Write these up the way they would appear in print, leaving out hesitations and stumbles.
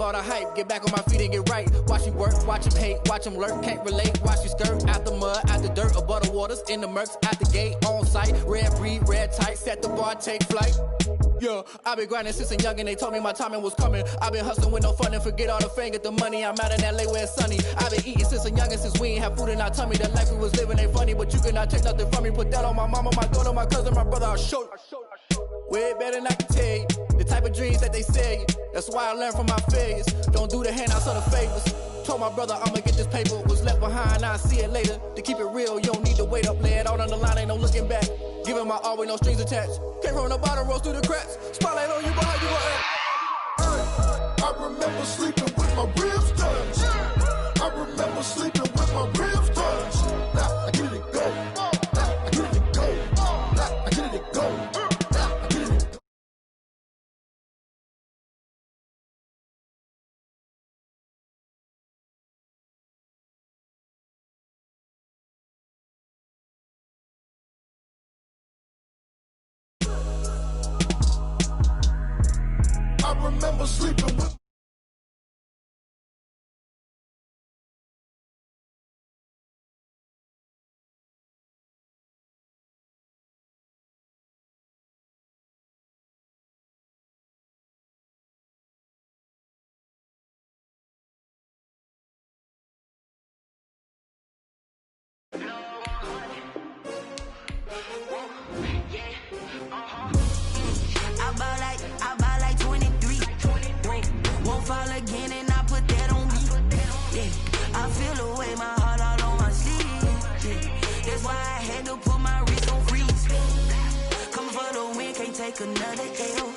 believe all the hype. Get back on my feet and get right. Watch you work, watch him hate, watch him lurk. Can't relate, watch you skirt. Out the mud, out the dirt, above the waters, in the murks, at the gate, on site. Red breed, red tight, set the bar, take flight. Yeah, I been grinding since a youngin', they told me my timing was coming. I been hustling with no fun and forget all the fame, get the money. I'm out in LA where it's sunny. I been eating since a youngin', since we ain't have food in our tummy. The life we was living ain't funny, but you cannot take nothing from me. Put that on my mama, my daughter, my cousin, my brother, I'll show you. Way better than I can tell you. The type of dreams that they sell you. That's why I learned from my failures. Don't do the handouts or the favors. Told my brother I'ma get this paper. Was left behind, I'll see it later. To keep it real, you don't need to wait up. Lay it out on the line, ain't no looking back. Giving my all with no strings attached. Came from the bottom, rose through the cracks. Spotlight on you, but how you gon' act? I remember sleeping with my ribs touched. I remember sleeping with my ribs touched. Now I get it go. Now I get it go. Now I get it go. Now I get it go. I remember sleeping with. I buy like 23. Won't fall again and I put that on me. Yeah, I feel the way, my heart all on my sleeve. Yeah, that's why I had to put my wrist on freeze. Coming for the win, can't take another L.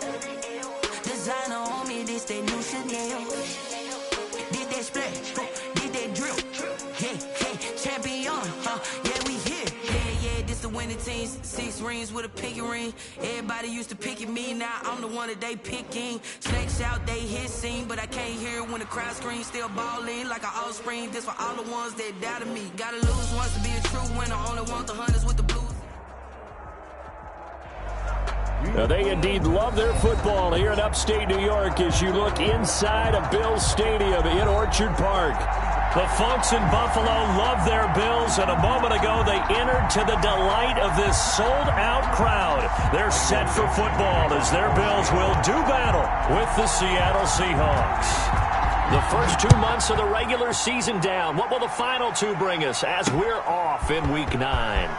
Designer on me, this that new Chanel. Did that splash, did that drill. Yeah, champion, yeah, we here. Yeah, this the winning team. 6 rings with a pinky ring. Everybody used to pick at me, now I'm the one that they picking. Snakes out, they hit scene, but I can't hear it when the crowd screams. Still ballin' like an offspring. This for all the ones that doubted me. Gotta lose once to be a true winner. Only want the hunters with the blues. Now they indeed love their football here in upstate New York as you look inside of Bills Stadium in Orchard Park. The folks in Buffalo love their Bills, and a moment ago they entered to the delight of this sold-out crowd. They're set for football as their Bills will do battle with the Seattle Seahawks. The first 2 months of the regular season down. What will the final 2 bring us as we're off in Week 9?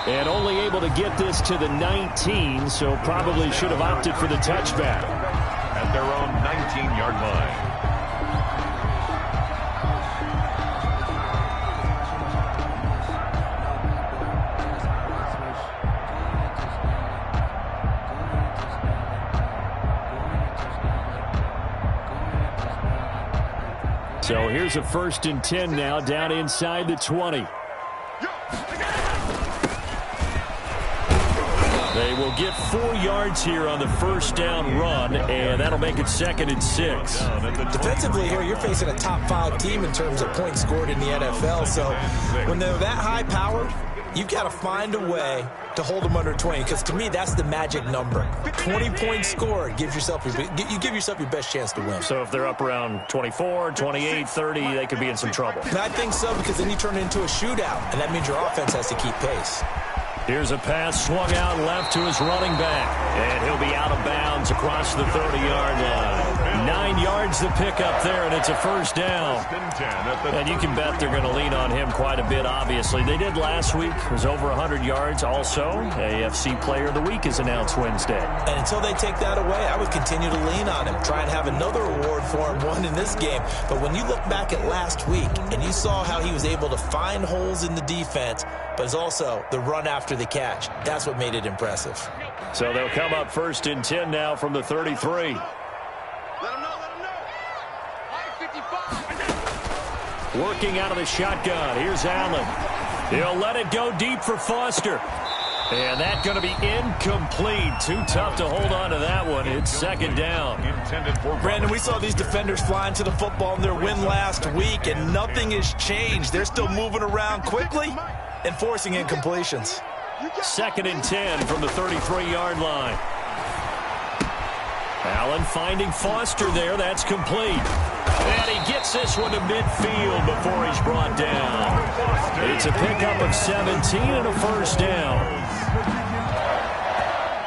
And only able to get this to the 19, so probably should have opted for the touchback. At their own 19-yard line. So here's a 1st and 10 now down inside the 20. They will get 4 yards here on the first down run, and that'll make it 2nd and 6. Defensively here, you're facing a top 5 team in terms of points scored in the NFL. So when they're that high powered, you've got to find a way to hold them under 20, because to me, that's the magic number. 20 points scored, you give yourself your best chance to win. So if they're up around 24, 28, 30, they could be in some trouble. And I think so, because then you turn it into a shootout, and that means your offense has to keep pace. Here's a pass swung out left to his running back. And he'll be out of bounds across the 30-yard line. 9 yards to pick up there, and it's a first down. And you can bet they're going to lean on him quite a bit, obviously. They did last week. It was over 100 yards. Also, AFC Player of the Week is announced Wednesday. And until they take that away, I would continue to lean on him. Try and have another award for him, one in this game. But when you look back at last week, and you saw how he was able to find holes in the defense, but it's also the run after the catch. That's what made it impressive. So they'll come up 1st and 10 now from the 33. Working out of the shotgun. Here's Allen. He'll let it go deep for Foster. And that's going to be incomplete. Too tough to hold on to that one. It's 2nd down. Brandon, we saw these defenders flying to the football in their win last week, and nothing has changed. They're still moving around quickly and forcing incompletions. 2nd and 10 from the 33-yard line. Allen finding Foster there. That's complete. And he gets this one to midfield before he's brought down. It's a pickup of 17 and a first down.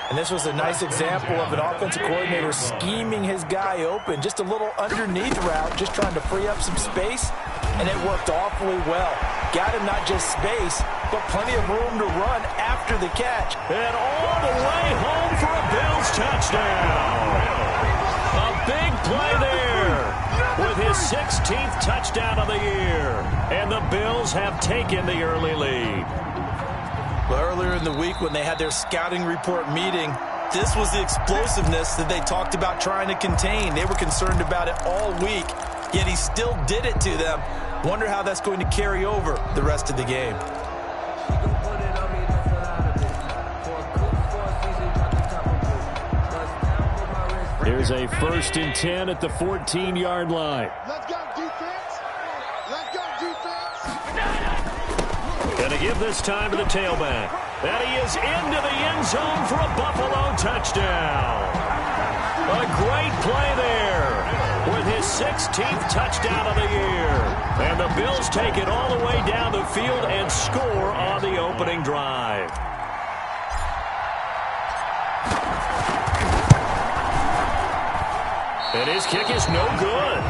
And this was a nice example of an offensive coordinator scheming his guy open. Just a little underneath route, just trying to free up some space, and it worked awfully well. Got him not just space, but plenty of room to run after the catch. And all the way home for a Bills touchdown. A big play there with his 16th touchdown of the year. And the Bills have taken the early lead. Well, earlier in the week when they had their scouting report meeting, this was the explosiveness that they talked about trying to contain. They were concerned about it all week, yet he still did it to them. Wonder how that's going to carry over the rest of the game. Here's a 1st and 10 at the 14-yard line. Let's go, defense. Let's go, defense. Going to give this time to the tailback. And he is into the end zone for a Buffalo touchdown. A great play there with his 16th touchdown of the year. And the Bills take it all the way down the field and score on the opening drive. And his kick is no good.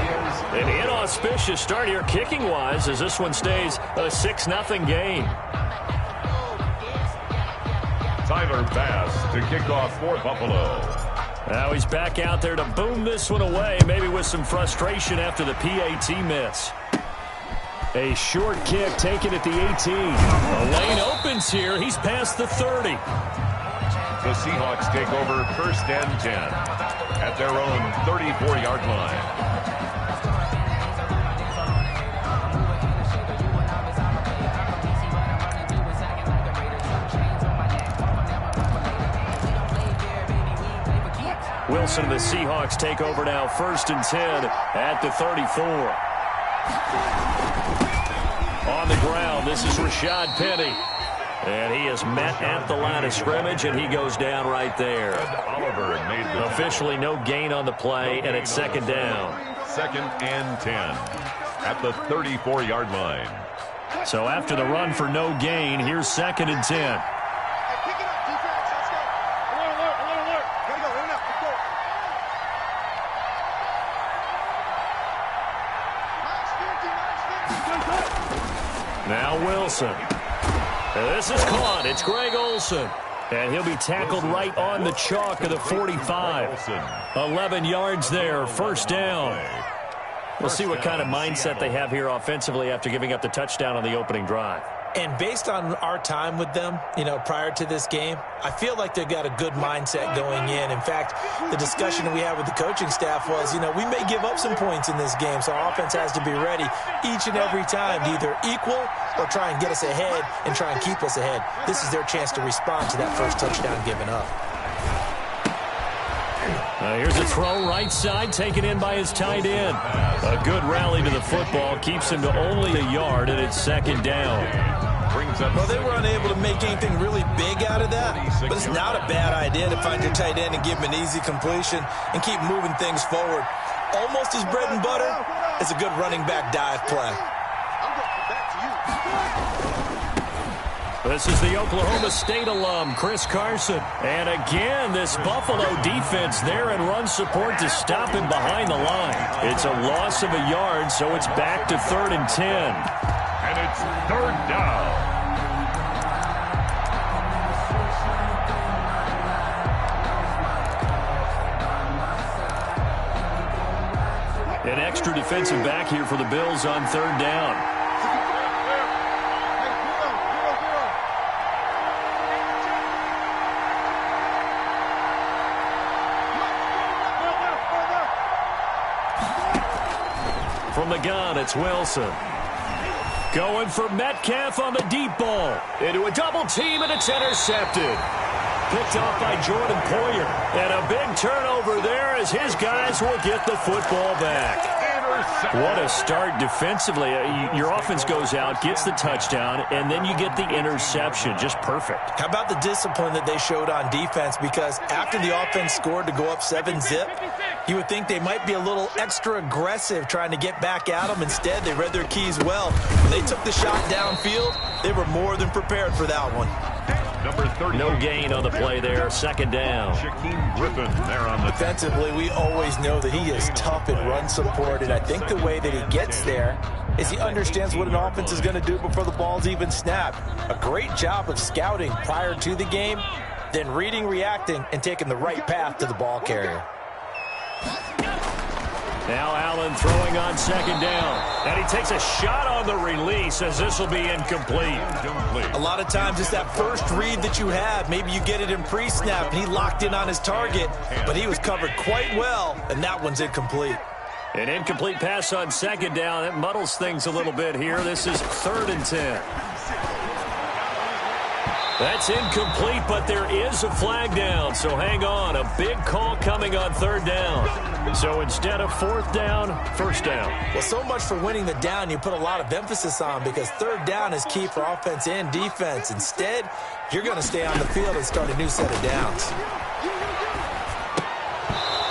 An inauspicious start here kicking-wise as this one stays a 6-0 game. Tyler Bass to kick off for Buffalo. Now he's back out there to boom this one away, maybe with some frustration after the PAT miss. A short kick taken at the 18. The lane opens here. He's past the 30. The Seahawks take over 1st and 10 at their own 34-yard line. Wilson and the Seahawks take over now 1st and 10 at the 34. On the ground, this is Rashad Penny. And he is met at the line of scrimmage, and he goes down right there. Oliver made the officially no gain on the play, and it's 2nd down. 2nd and 10 at the 34-yard line. So after the run for no gain, here's 2nd and 10. Now Wilson. This is caught. It's Greg Olsen. And he'll be tackled right on the chalk of the 45. 11 yards there, 1st down. We'll see what kind of mindset they have here offensively after giving up the touchdown on the opening drive. And based on our time with them, prior to this game, I feel like they've got a good mindset going in. In fact, the discussion we had with the coaching staff was, we may give up some points in this game, so our offense has to be ready each and every time to either equal or try and get us ahead and try and keep us ahead. This is their chance to respond to that first touchdown given up. Here's a throw right side, taken in by his tight end. A good rally to the football, keeps him to only a yard, and it's 2nd down. Well, they were unable to make anything really big out of that, but it's not a bad idea to find your tight end and give him an easy completion and keep moving things forward. Almost his bread and butter is a good running back dive play. This is the Oklahoma State alum, Chris Carson. And again, this Buffalo defense there in run support to stop him behind the line. It's a loss of a yard, so it's back to 3rd and 10. And it's 3rd down. An extra defensive back here for the Bills on 3rd down. From the gun, it's Wilson. Going for Metcalf on the deep ball. Into a double team, and it's intercepted. Picked off by Jordan Poyer. And a big turnover there as his guys will get the football back. What a start defensively. Your offense goes out, gets the touchdown, and then you get the interception. Just perfect. How about the discipline that they showed on defense? Because after the offense scored to go up 7-zip, you would think they might be a little extra aggressive trying to get back at them. Instead, they read their keys well. When they took the shot downfield, they were more than prepared for that one. Number 30. No gain on the play there. Second down. Shaquem Griffin there on the Defensively, we always know that he is tough in run support, and I think the way that he gets there is he understands what an offense is going to do before the ball's even snapped. A great job of scouting prior to the game, then reading, reacting, and taking the right path to the ball carrier. Now Allen throwing on second down. And he takes a shot on the release as this will be incomplete. A lot of times it's that first read that you have. Maybe you get it in pre-snap, and he locked in on his target, but he was covered quite well, and that one's incomplete. An incomplete pass on second down. It muddles things a little bit here. This is 3rd and 10. That's incomplete, but there is a flag down, so hang on. A big call coming on 3rd down. So instead of 4th down, 1st down. Well, so much for winning the down you put a lot of emphasis on, because 3rd down is key for offense and defense. Instead, you're going to stay on the field and start a new set of downs.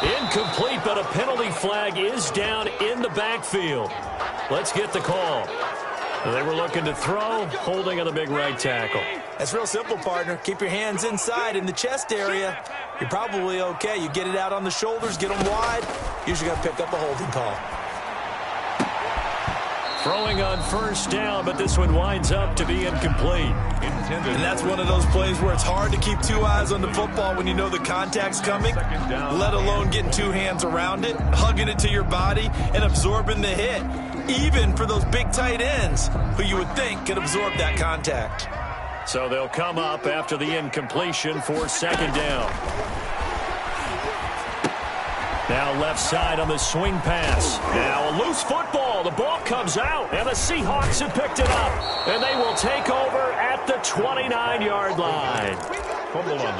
Incomplete, but a penalty flag is down in the backfield. Let's get the call. They were looking to throw, holding on the big right tackle. That's real simple, partner. Keep your hands inside in the chest area. You're probably okay. You get it out on the shoulders, get them wide. Usually going to pick up a holding call. Throwing on 1st down, but this one winds up to be incomplete. And that's one of those plays where it's hard to keep 2 eyes on the football when you know the contact's coming, let alone getting 2 hands around it, hugging it to your body, and absorbing the hit. Even for those big tight ends who you would think could absorb that contact. So they'll come up after the incompletion for 2nd down. Now left side on the swing pass. Now a loose football. The ball comes out, and the Seahawks have picked it up. And they will take over at the 29-yard line.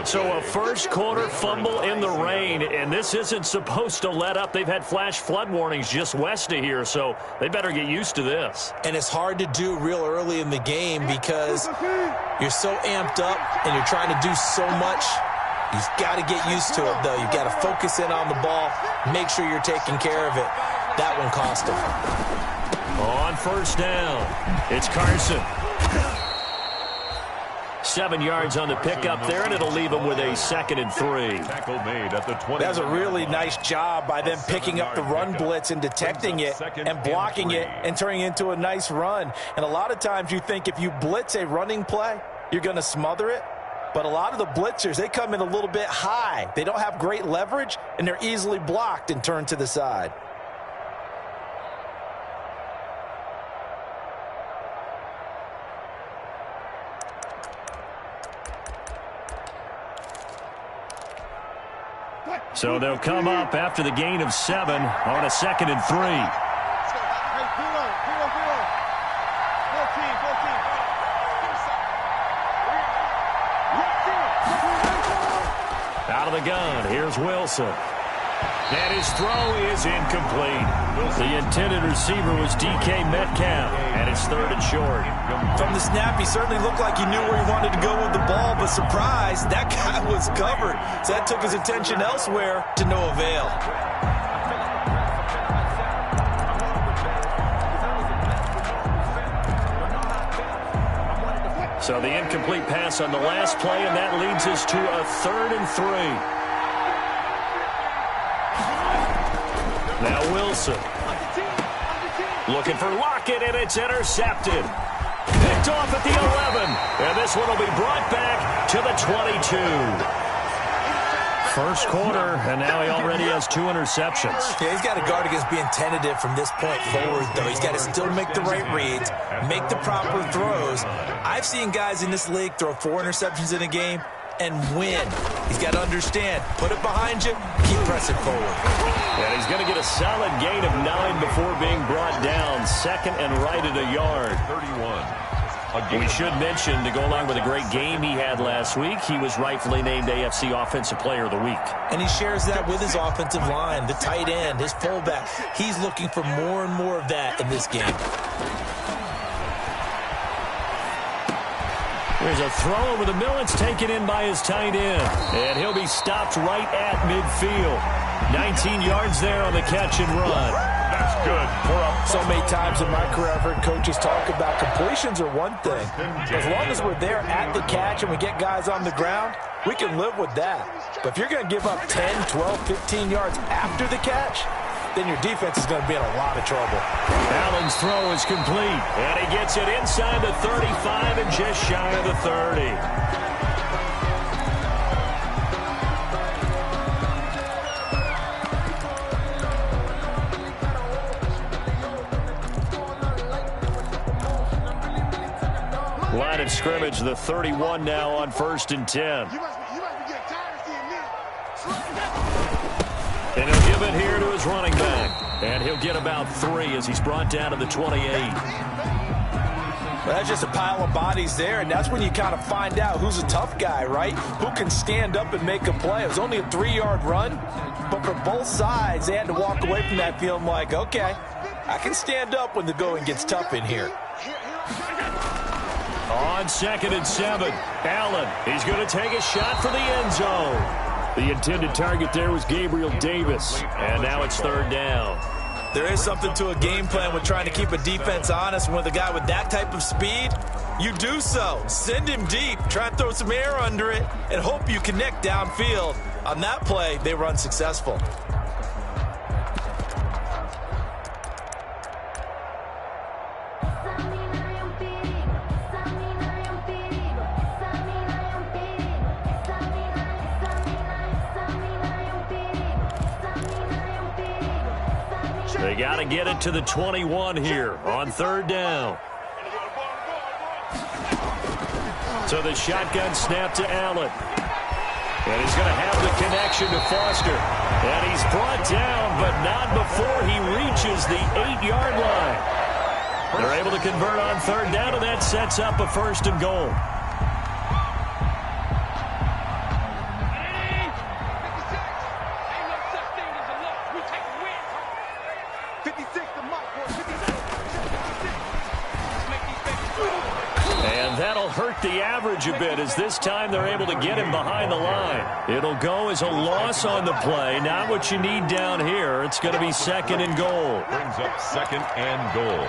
So a first quarter fumble in the rain, and this isn't supposed to let up. They've had flash flood warnings just west of here, so they better get used to this. And it's hard to do real early in the game because you're so amped up and you're trying to do so much. You've got to get used to it, though. You've got to focus in on the ball, make sure you're taking care of it. That one cost him. On 1st down, it's Carson. 7 yards on the pickup there, and it'll leave him with a 2nd and 3. Tackle made at the 20. That was a really nice job by them picking up the run blitz and detecting it and blocking it and turning it into a nice run. And a lot of times you think if you blitz a running play, you're going to smother it. But a lot of the blitzers, they come in a little bit high. They don't have great leverage, and they're easily blocked and turned to the side. So they'll come up after the gain of 7 on a 2nd and 3. Out of the gun, here's Wilson. And his throw is incomplete. The intended receiver was DK Metcalf, and it's 3rd and short. From the snap, he certainly looked like he knew where he wanted to go with the ball, but surprise, that guy was covered. So that took his attention elsewhere to no avail. So the incomplete pass on the last play, and that leads us to a 3rd and 3. Now Wilson. Looking for Lockett, and it's intercepted. Picked off at the 11. And this one will be brought back to the 22. First quarter, and now he already has 2 interceptions. Yeah, he's got to guard against being tentative from this point forward, though. He's got to still make the right reads, make the proper throws. I've seen guys in this league throw 4 interceptions in a game and win. He's got to understand, put it behind you, keep pressing forward. And he's going to get a solid gain of 9 before being brought down. 2nd and right at a yard. 31. We should mention, to go along with a great game he had last week, he was rightfully named AFC Offensive Player of the Week. And he shares that with his offensive line, the tight end, his fullback. He's looking for more and more of that in this game. There's a throw over the middle. It's taken in by his tight end. And he'll be stopped right at midfield. 19 yards there on the catch and run. That's good. So many times in my career I've heard coaches talk about completions are one thing. As long as we're there at the catch and we get guys on the ground, we can live with that. But if you're going to give up 10, 12, 15 yards after the catch, then your defense is going to be in a lot of trouble. Allen's throw is complete, and he gets it inside the 35 and just shy of the 30. Line of scrimmage, the 31 now on 1st and 10. And he'll give it here to his running back. And he'll get about 3 as he's brought down to the 28. Well, that's just a pile of bodies there, and that's when you kind of find out who's a tough guy, right? Who can stand up and make a play. It was only a 3-yard run, but for both sides, they had to walk away from that feeling like, okay, I can stand up when the going gets tough in here. On 2nd and 7, Allen, he's going to take a shot for the end zone. The intended target there was Gabriel Davis, and now it's 3rd down. There is something to a game plan with trying to keep a defense honest. When with a guy with that type of speed, you do so. Send him deep, try and throw some air under it, and hope you connect downfield. On that play, they were unsuccessful. They got to get it to the 21 here on 3rd down. So the shotgun snap to Allen. And he's going to have the connection to Foster. And he's brought down, but not before he reaches the 8-yard line. They're able to convert on 3rd down, and that sets up a 1st and goal. Hurt the average a bit as this time they're able to get him behind the line. It'll go as a loss on the play. Not what you need down here. It's going to be 2nd and goal. Brings up 2nd and goal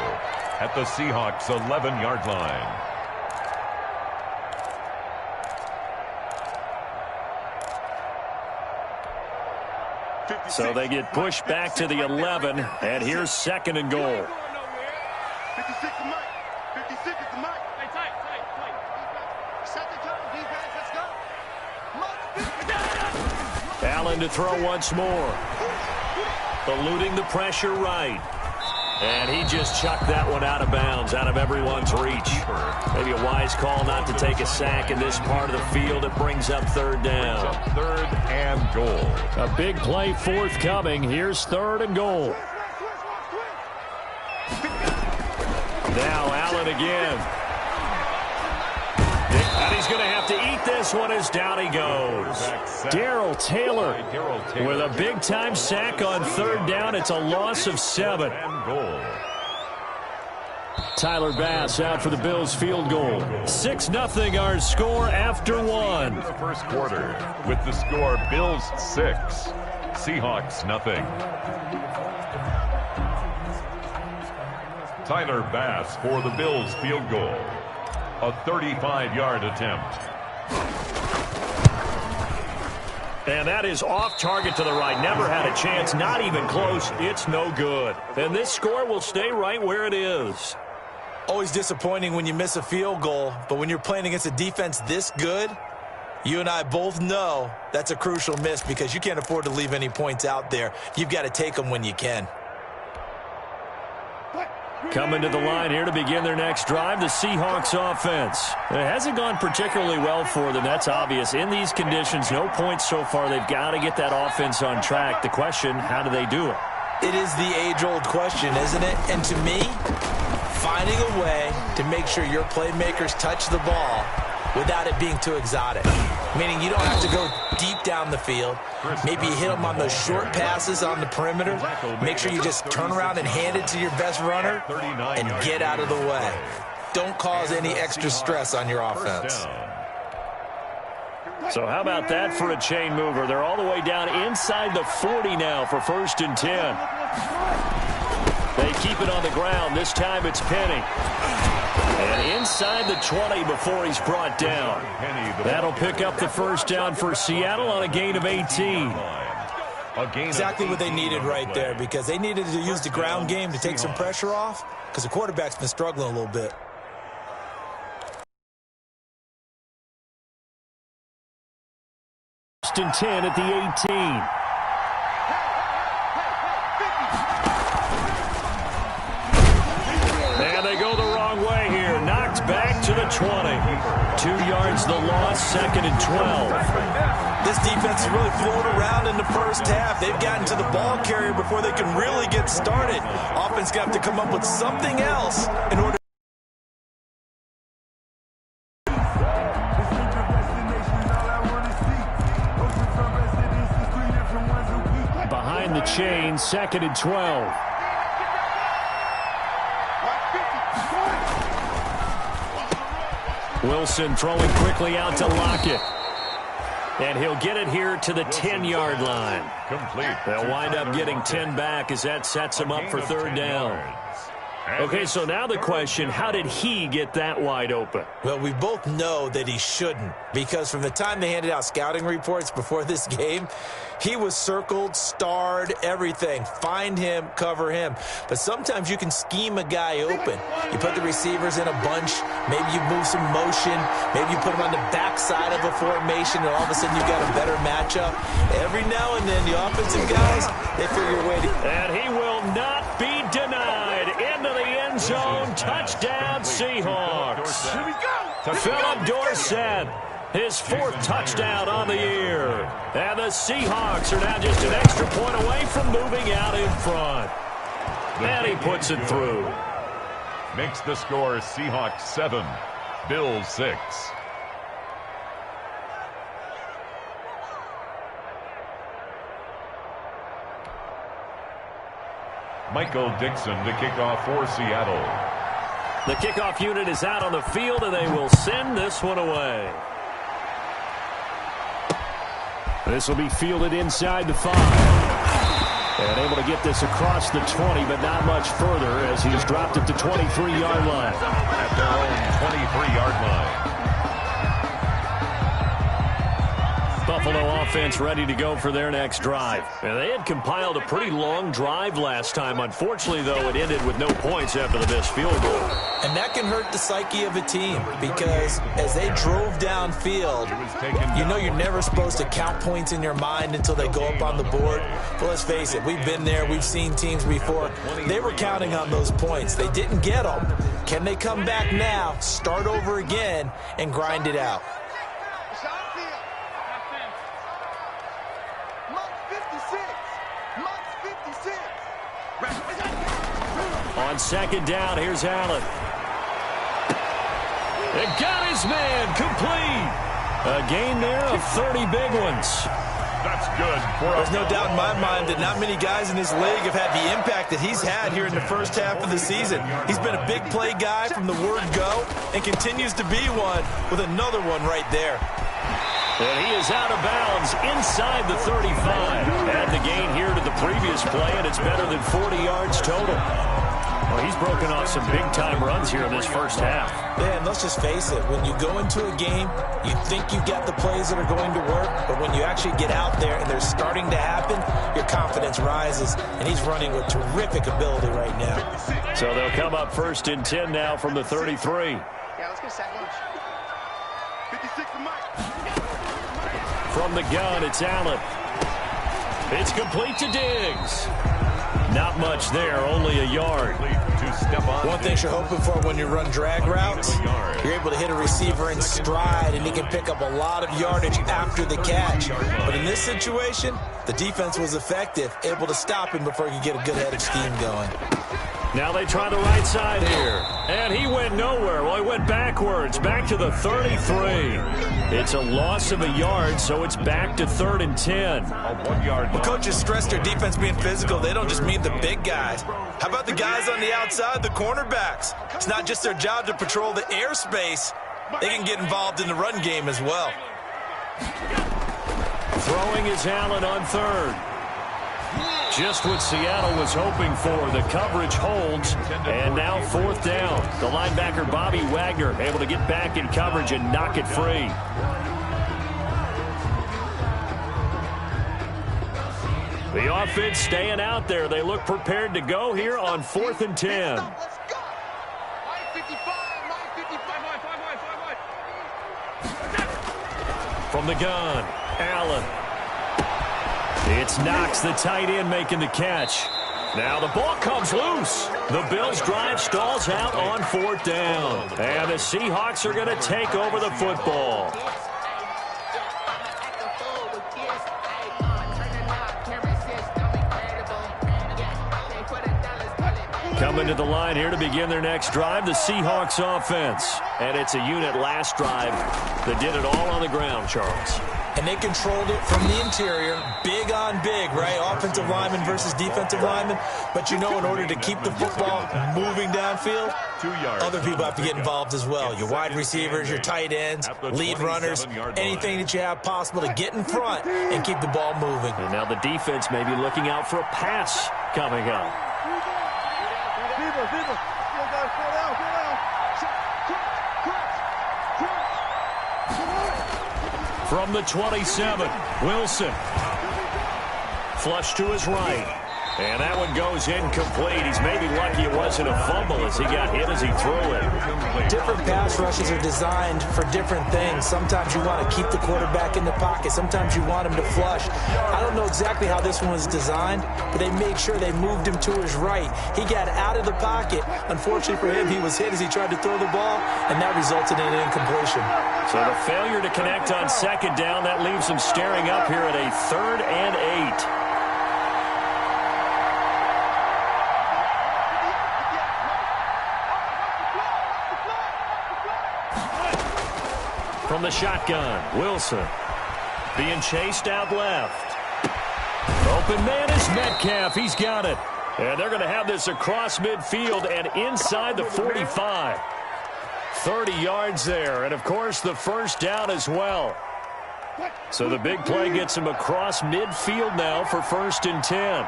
at the Seahawks 11-yard line. So they get pushed back to the 11, and here's 2nd and goal. 56 to Mike. 56 is the Mike. Allen to throw once more. Eluding the pressure right. And he just chucked that one out of bounds, out of everyone's reach. Maybe a wise call not to take a sack in this part of the field. It brings up 3rd down. 3rd and goal. A big play forthcoming. Here's 3rd and goal. Now Allen again. And he's going to have to eat this one as down he goes. Darrell Taylor with a big-time sack on 3rd down. It's a loss of 7. Tyler Bass out for the Bills field goal. 6-0 our score after 1. The first quarter with the score Bills 6, Seahawks 0. Tyler Bass for the Bills field goal. A 35-yard attempt. And that is off target to the right. Never had a chance, not even close. It's no good. And this score will stay right where it is. Always disappointing when you miss a field goal, but when you're playing against a defense this good, you and I both know that's a crucial miss because you can't afford to leave any points out there. You've got to take them when you can. Coming to the line here to begin their next drive, the Seahawks offense. It hasn't gone particularly well for them. That's obvious. In these conditions, no points so far. They've got to get that offense on track. The question, how do they do it? It is the age-old question, isn't it? And to me, finding a way to make sure your playmakers touch the ball without it being too exotic. Meaning you don't have to go deep down the field. Maybe you hit them on those short passes on the perimeter. Make sure you just turn around and hand it to your best runner and get out of the way. Don't cause any extra stress on your offense. So how about that for a chain mover? They're all the way down inside the 40 now for 1st and 10. They keep it on the ground. This time it's Penny. And inside the 20 before he's brought down. That'll pick up the first down for Seattle on a gain of 18. Exactly what they needed right there, because they needed to use the ground game to take some pressure off, because the quarterback's been struggling a little bit. First and 10 at the 18. And they go the wrong way here. Knocked back to the 20. 2 yards the loss, 2nd and 12. This defense has really flown around in the first half. They've gotten to the ball carrier before they can really get started. Offense got to come up with something else in order. Behind the chain, 2nd and 12. Wilson throwing quickly out to Lockett. And he'll get it here to the 10-yard line. Complete. They'll wind up getting 10 back as that sets him up for 3rd down. Okay, so now the question, how did he get that wide open? Well, we both know that he shouldn't, because from the time they handed out scouting reports before this game, he was circled, starred, everything. Find him, cover him. But sometimes you can scheme a guy open. You put the receivers in a bunch. Maybe you move some motion. Maybe you put them on the backside of a formation, and all of a sudden you've got a better matchup. Every now and then, the offensive guys, they figure a way to... And he will not be denied. Into the end zone. Touchdown, Seahawks. Here we go. Philip Dorsett, his 4th touchdown on the year. And the Seahawks are now just an extra point away from moving out in front. And he puts it through. Makes the score Seahawks 7, Bills 6. Michael Dixon to kick off for Seattle. The kickoff unit is out on the field, and they will send this one away. This will be fielded inside the 5. And able to get this across the 20, but not much further as he's dropped it to 23-yard line. At their own 23-yard line. Buffalo offense ready to go for their next drive. And they had compiled a pretty long drive last time. Unfortunately, though, it ended with no points after the missed field goal. And that can hurt the psyche of a team, because as they drove downfield, you know you're never supposed to count points in your mind until they go up on the board. But let's face it, we've been there. We've seen teams before. They were counting on those points. They didn't get them. Can they come back now, start over again, and grind it out? On 2nd down, here's Allen. It got his man complete. A gain there of 30 big ones. That's good. There's no doubt in my mind that not many guys in this league have had the impact that he's had here in the first half of the season. He's been a big play guy from the word go and continues to be one with another one right there. And he is out of bounds inside the 35. Add the gain here to the previous play, and it's better than 40 yards total. Well, he's broken off some big-time runs here in this first half. Yeah, and let's just face it. When you go into a game, you think you've got the plays that are going to work, but when you actually get out there and they're starting to happen, your confidence rises, and he's running with terrific ability right now. So they'll come up 1st and 10 now from the 33. Yeah, let's get a sack lunch. 56 for Mike. From the gun, it's Allen. It's complete to Diggs. Not much there, only a yard. One thing you're hoping for when you run drag routes, you're able to hit a receiver in stride, and he can pick up a lot of yardage after the catch. But in this situation, the defense was effective, able to stop him before he could get a good head of steam going. Now they try the right side here. And he went nowhere. Well, he went backwards, back to the 33. It's a loss of a yard, so it's back to 3rd and 10. A 1 yard. Well, coaches stress their defense being physical. They don't just mean the big guys. How about the guys on the outside, the cornerbacks? It's not just their job to patrol the airspace. They can get involved in the run game as well. Throwing is Allen on 3rd. Just what Seattle was hoping for. The coverage holds, and now 4th down. The linebacker, Bobby Wagner, able to get back in coverage and knock it free. The offense staying out there. They look prepared to go here on 4th and 10. From the gun, Allen. It's Knox, the tight end, making the catch. Now the ball comes loose. The Bills' drive stalls out on 4th down. And the Seahawks are going to take over the football. Coming to the line here to begin their next drive, the Seahawks offense. And it's a unit last drive that did it all on the ground, Charles. And they controlled it from the interior, big on big, right? Offensive lineman versus defensive lineman. But you know, in order to keep the football moving downfield, 2 yards. other people have to get involved as well. Your wide receivers, your tight ends, lead runners, anything that you have possible to get in front and keep the ball moving. And now the defense may be looking out for a pass coming up. From the 27, Wilson. Flush to his right. And that one goes incomplete. He's maybe lucky it wasn't a fumble as he got hit as he threw it. Different pass rushes are designed for different things. Sometimes you want to keep the quarterback in the pocket. Sometimes you want him to flush. I don't know exactly how this one was designed, but they made sure they moved him to his right. He got out of the pocket. Unfortunately for him, he was hit as he tried to throw the ball, and that resulted in an incompletion. So the failure to connect on 2nd down, that leaves them staring up here at a 3rd and 8. From the shotgun, Wilson being chased out left. Open man is Metcalf. He's got it. And they're going to have this across midfield and inside the 45. 30 yards there. And, of course, the 1st down as well. So the big play gets him across midfield now for 1st and 10.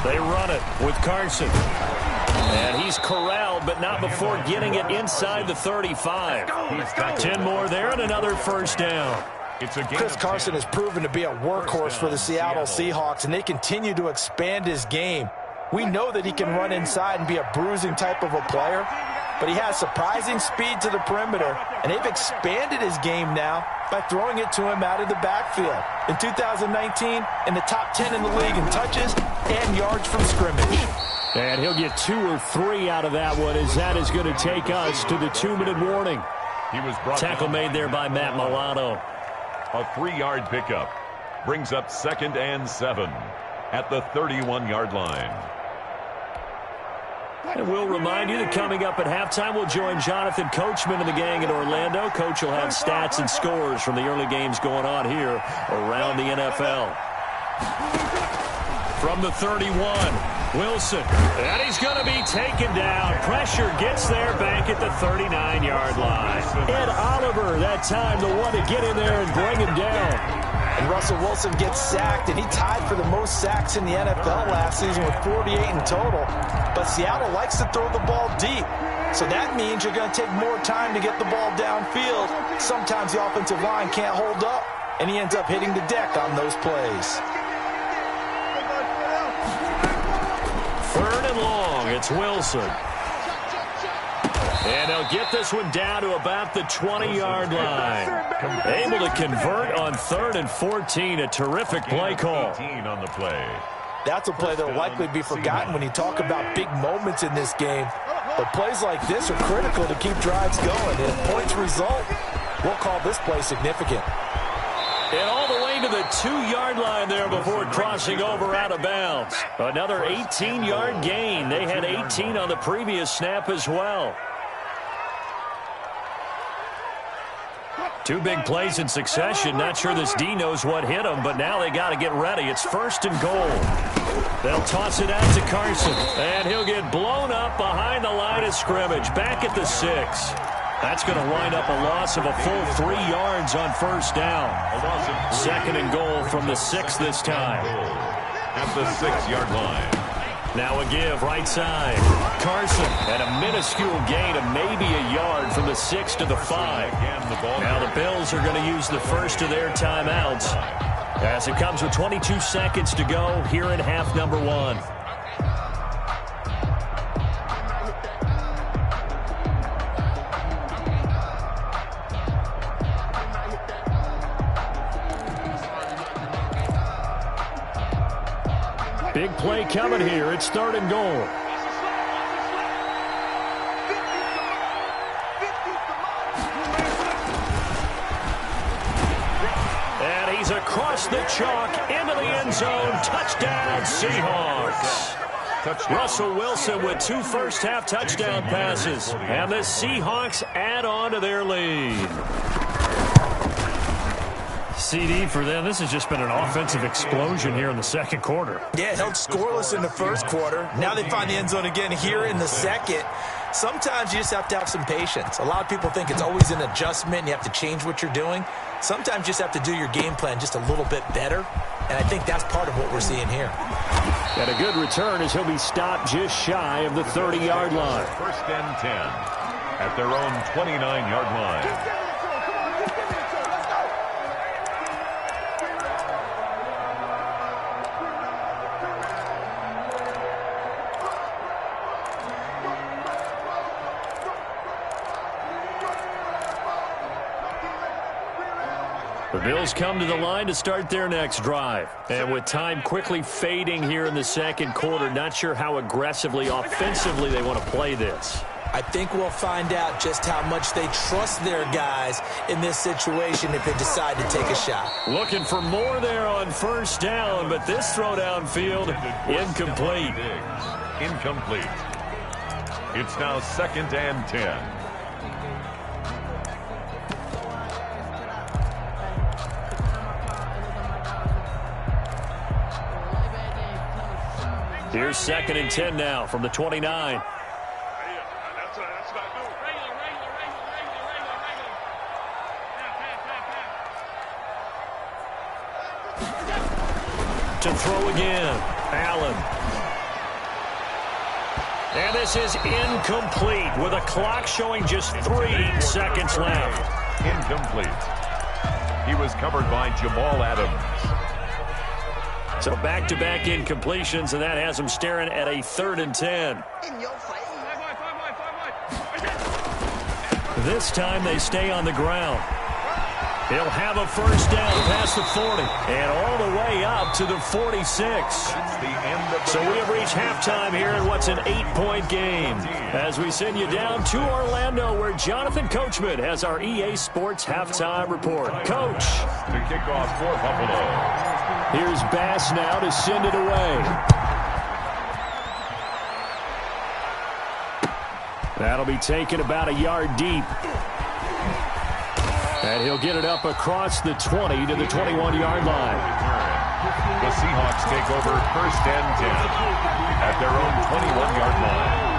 They run it with Carson. And he's corralled, but not before getting it inside the 35. 10 more there and another 1st down. Chris Carson has proven to be a workhorse for the Seattle Seahawks, and they continue to expand his game. We know that he can run inside and be a bruising type of a player, but he has surprising speed to the perimeter, and they've expanded his game now by throwing it to him out of the backfield. In 2019, in the top 10 in the league in touches and yards from scrimmage. And he'll get 2 or 3 out of that one, as that is going to take us to the 2-minute warning. Tackle made there by Matt Milano. A 3-yard pickup brings up 2nd and 7 at the 31-yard line. And we'll remind you that coming up at halftime, we'll join Jonathan Coachman and the gang in Orlando. Coach will have stats and scores from the early games going on here around the NFL. From the 31, Wilson. And he's going to be taken down. Pressure gets there back at the 39-yard line. Ed Oliver, that time, the one to get in there and bring him down. And Russell Wilson gets sacked, and he tied for the most sacks in the NFL last season with 48 in total. But Seattle likes to throw the ball deep. So that means you're going to take more time to get the ball downfield. Sometimes the offensive line can't hold up, and he ends up hitting the deck on those plays. 3rd and long, it's Wilson. And they'll get this one down to about the 20-yard line. Able to convert on 3rd and 14. A terrific play call. On the play. That's a play that will likely be forgotten when you talk about big moments in this game. But plays like this are critical to keep drives going. And if points result, we'll call this play significant. And all the way to the 2-yard line there before crossing over out of bounds. Another 18-yard gain. They had 18 on the previous snap as well. 2 big plays in succession. Not sure this D knows what hit him, but now they got to get ready. It's 1st and goal. They'll toss it out to Carson, and he'll get blown up behind the line of scrimmage, back at the 6. That's going to wind up a loss of a full 3 yards on 1st down. 2nd and goal from the 6 this time. At the 6-yard line. Now a give right side. Carson at a minuscule gain of maybe a yard from the 6 to the 5. Now the Bills are going to use the first of their timeouts as it comes with 22 seconds to go here in half number 1. Big play coming here. It's 3rd and goal. And he's across the chalk into the end zone. Touchdown, Seahawks. Russell Wilson with 2 first-half touchdown passes. And the Seahawks add on to their lead. CD for them. This has just been an offensive explosion here in the 2nd quarter. Yeah, held scoreless in the 1st quarter. Now they find the end zone again here in the 2nd. Sometimes you just have to have some patience. A lot of people think it's always an adjustment and you have to change what you're doing. Sometimes you just have to do your game plan just a little bit better, and I think that's part of what we're seeing here. And a good return as he'll be stopped just shy of the 30-yard line. 1st and 10 at their own 29-yard line. The Bills come to the line to start their next drive. And with time quickly fading here in the 2nd quarter, not sure how aggressively, offensively they want to play this. I think we'll find out just how much they trust their guys in this situation if they decide to take a shot. Looking for more there on 1st down, but this throw downfield, incomplete. Incomplete. It's now 2nd and 10. Here's 2nd and 10 now from the 29. To throw again, Allen. And this is incomplete with a clock showing just 3 seconds left. Incomplete. He was covered by Jamal Adams. So back-to-back incompletions, and that has him staring at a 3rd and 10. This time they stay on the ground. He'll have a 1st down past the 40 and all the way up to the 46. So we have reached halftime here in what's an 8-point game as we send you down to Orlando where Jonathan Coachman has our EA Sports halftime report. Coach. To kick off for Buffalo. Here's Bass now to send it away. That'll be taken about a yard deep. And he'll get it up across the 20 to the 21-yard line. The Seahawks take over 1st and 10 at their own 21-yard line.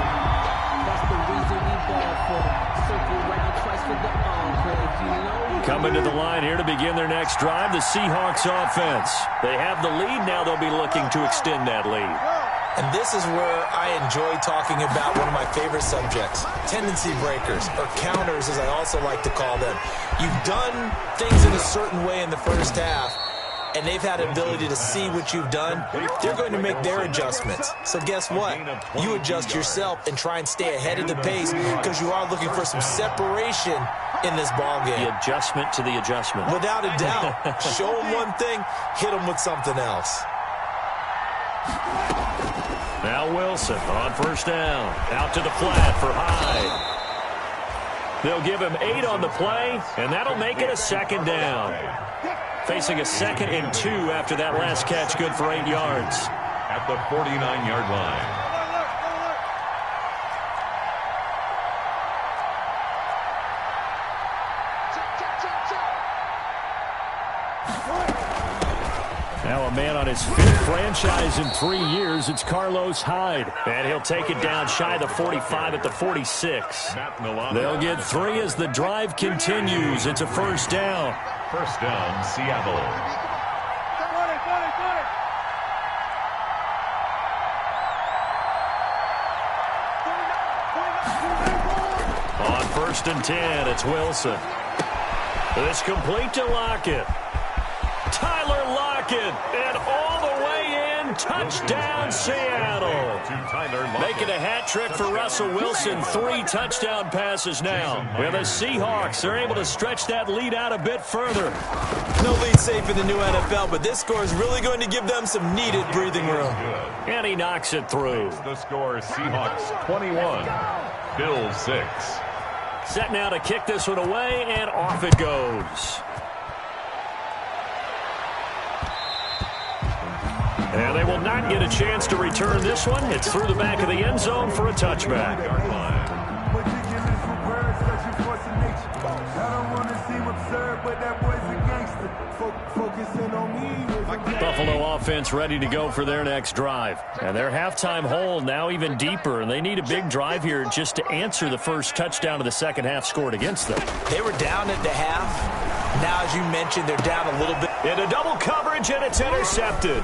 Coming to the line here to begin their next drive, the Seahawks offense. They have the lead. Now they'll be looking to extend that lead. And this is where I enjoy talking about one of my favorite subjects, tendency breakers, or counters as I also like to call them. You've done things in a certain way in the 1st half, and they've had an ability to see what you've done. They're going to make their adjustments. So guess what? You adjust yourself and try and stay ahead of the pace because you are looking for some separation in this ballgame. The adjustment to the adjustment. Without a doubt. Show them one thing, hit them with something else. Now Wilson on 1st down. Out to the flat for Hyde. They'll give him 8 on the play, and that'll make it a 2nd down. Facing a 2nd and 2 after that last catch, good for 8 yards. At the 49-yard line. Now a man on his 5th franchise in 3 years. It's Carlos Hyde. And he'll take it down shy of the 45 at the 46. They'll get 3 as the drive continues. It's a first down. First down, Seattle. On 1st and 10, it's Wilson. It's complete to Lockett. Tyler Lockett, and all the way in, touchdown Seattle. Making a hat trick for Russell Wilson, 3 touchdown passes now. Well, the Seahawks are able to stretch that lead out a bit further. No lead safe in the new NFL, but this score is really going to give them some needed breathing room. And he knocks it through. The score, Seahawks 21, Bills 6. Set now to kick this one away, and off it goes. And they will not get a chance to return this one. It's through the back of the end zone for a touchback. Buffalo offense ready to go for their next drive. And their halftime hole now even deeper, and they need a big drive here just to answer the first touchdown of the second half scored against them. They were down at the half. Now, as you mentioned, they're down a little bit. Into double coverage, and it's intercepted.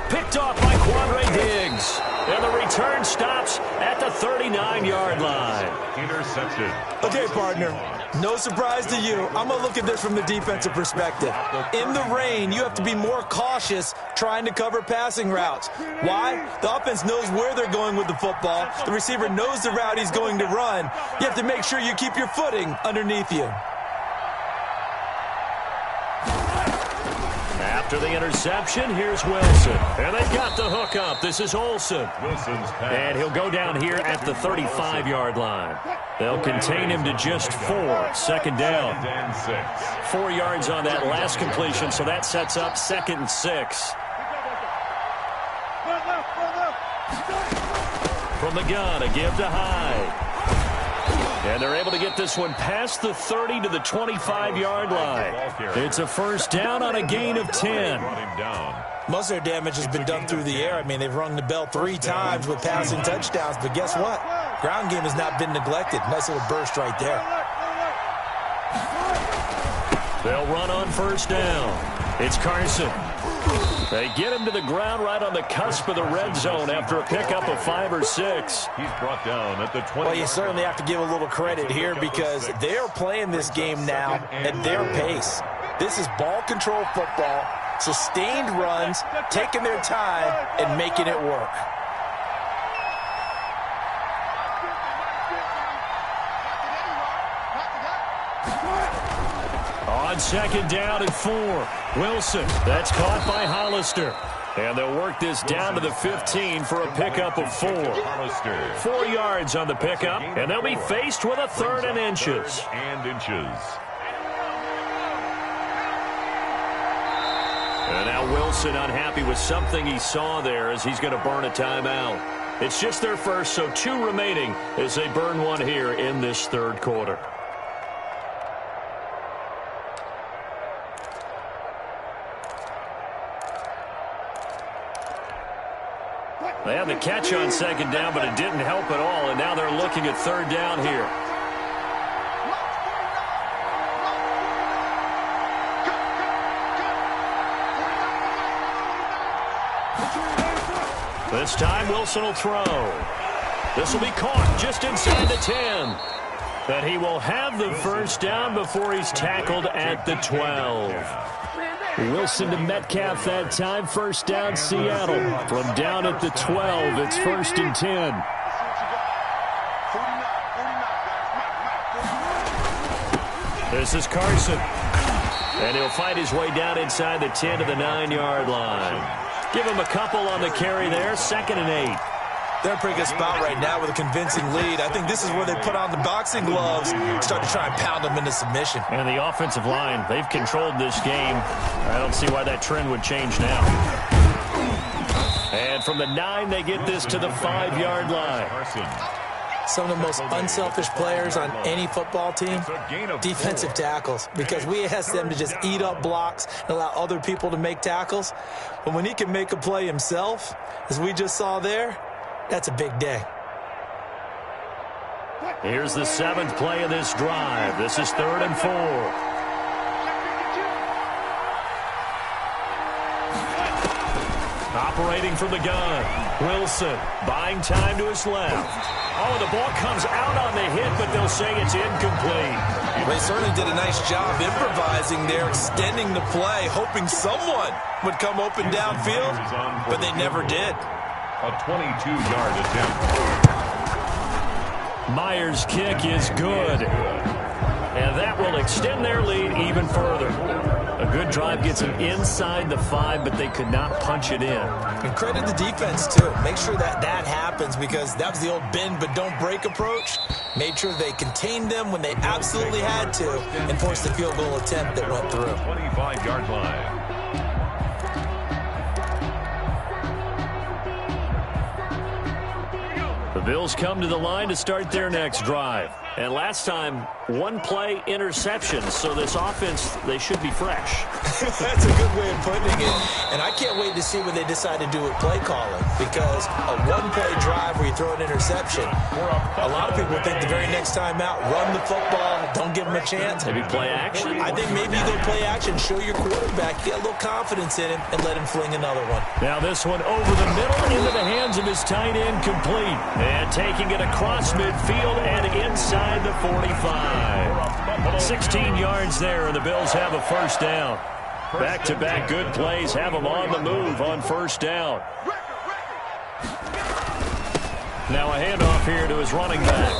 Picked off by Quandre Diggs. And the return stops at the 39-yard line. Intercepted. Okay, partner. No surprise to you. I'm going to look at this from the defensive perspective. In the rain, you have to be more cautious trying to cover passing routes. Why? The offense knows where they're going with the football. The receiver knows the route he's going to run. You have to make sure you keep your footing underneath you. After the interception, here's Wilson. And they've got the hook up. This is Olsen. Wilson's pass. And he'll go down here at the 35-yard line. They'll contain him to just 4. Second down. 4 yards on that last completion, so that sets up 2nd and 6. From the gun, a give to Hyde. And they're able to get this one past the 30 to the 25-yard line. It's a first down on a gain of 10. Most of their damage has been done through the air. I mean, they've rung the bell 3 times with passing touchdowns. But guess what? Ground game has not been neglected. Nice little burst right there. They'll run on first down. It's Carson. They get him to the ground right on the cusp of the red zone after a pickup of 5 or 6. He's brought down at the 20. Well, you certainly have to give a little credit here because they are playing this game now at their pace. This is ball control football, sustained runs, taking their time, and making it work. On second down and 4, Wilson. That's caught by Hollister. And they'll work this down to the 15 for a pickup of 4. 4 yards on the pickup, and they'll be faced with a 3rd and inches. And now Wilson unhappy with something he saw there as he's going to burn a timeout. It's just their first, so 2 remaining as they burn one here in this 3rd quarter. They had the catch on second down, but it didn't help at all, and now they're looking at 3rd down here. This time, Wilson will throw. This will be caught just inside the 10. But he will have the first down before he's tackled at the 12. Wilson to Metcalf that time. First down, Seattle. From down at the 12, it's 1st and 10. This is Carson. And he'll fight his way down inside the 10 to the 9-yard line. Give him a couple on the carry there. 2nd and 8. They're in a pretty good spot right now with a convincing lead. I think this is where they put on the boxing gloves, start to try and pound them into submission. And the offensive line, they've controlled this game. I don't see why that trend would change now. And from the 9, they get this to the 5-yard line. Some of the most unselfish players on any football team, defensive tackles, because we ask them to just eat up blocks and allow other people to make tackles. But when he can make a play himself, as we just saw there, that's a big day. Here's the 7th play of this drive. This is 3rd and 4. Operating from the gun. Wilson buying time to his left. Oh, the ball comes out on the hit, but they'll say it's incomplete. They certainly did a nice job improvising there, extending the play, hoping someone would come open downfield, but they never did. A 22-yard attempt. Myers' kick is good. And that will extend their lead even further. A good drive gets them inside the 5, but they could not punch it in. And credit the defense, too. Make sure that happens, because that was the old bend but don't break approach. Made sure they contained them when they absolutely had to and forced the field goal attempt that went through. 25-yard line. The Bills come to the line to start their next drive. And last time, 1-play interception. So this offense, they should be fresh. That's a good way of putting it. And I can't wait to see what they decide to do with play calling. Because a 1-play drive where you throw an interception, a lot of people think the very next time out, run the football, don't give them a chance. Maybe play action? I think maybe you go play action, show your quarterback, get a little confidence in him, and let him fling another one. Now this one over the middle into the hands of his tight end, complete. And taking it across midfield and inside the 45. 16 yards there, and the Bills have a first down. Back-to-back good plays have them on the move on first down. Now a handoff here to his running back.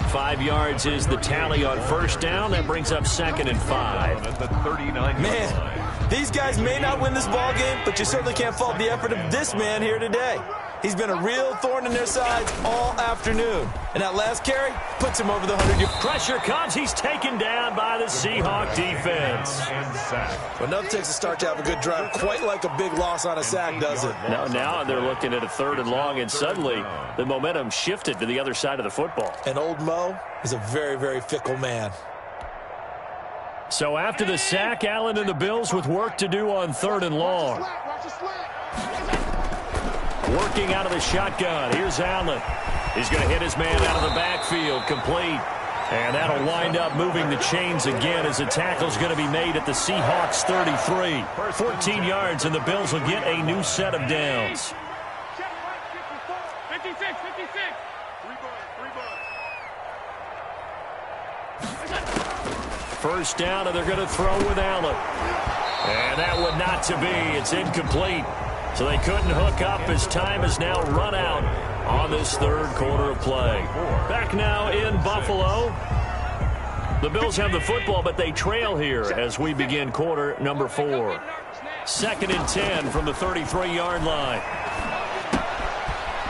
5 yards is the tally on first down. That brings up 2nd and 5. At the 39. Man, these guys may not win this ball game, but you certainly can't fault the effort of this man here today. He's been a real thorn in their sides all afternoon. And that last carry puts him over the 100-yard. Pressure comes. He's taken down by the Seahawk defense. Well, enough takes a start to have a good drive. Quite like a big loss on a sack, does it? Now they're looking at a 3rd and long, and suddenly the momentum shifted to the other side of the football. And old Mo is a very, very fickle man. So after the sack, Allen and the Bills with work to do on 3rd and long. Working out of the shotgun. Here's Allen. He's going to hit his man out of the backfield. Complete. And that'll wind up moving the chains again as the tackle's going to be made at the Seahawks 33. 14 yards, and the Bills will get a new set of downs. 56. First down, and they're going to throw with Allen. And that would not to be. It's incomplete. So they couldn't hook up as time is now run out on this 3rd quarter of play. Back now in Buffalo. The Bills have the football, but they trail here as we begin quarter number 4. 2nd and 10 from the 33-yard line.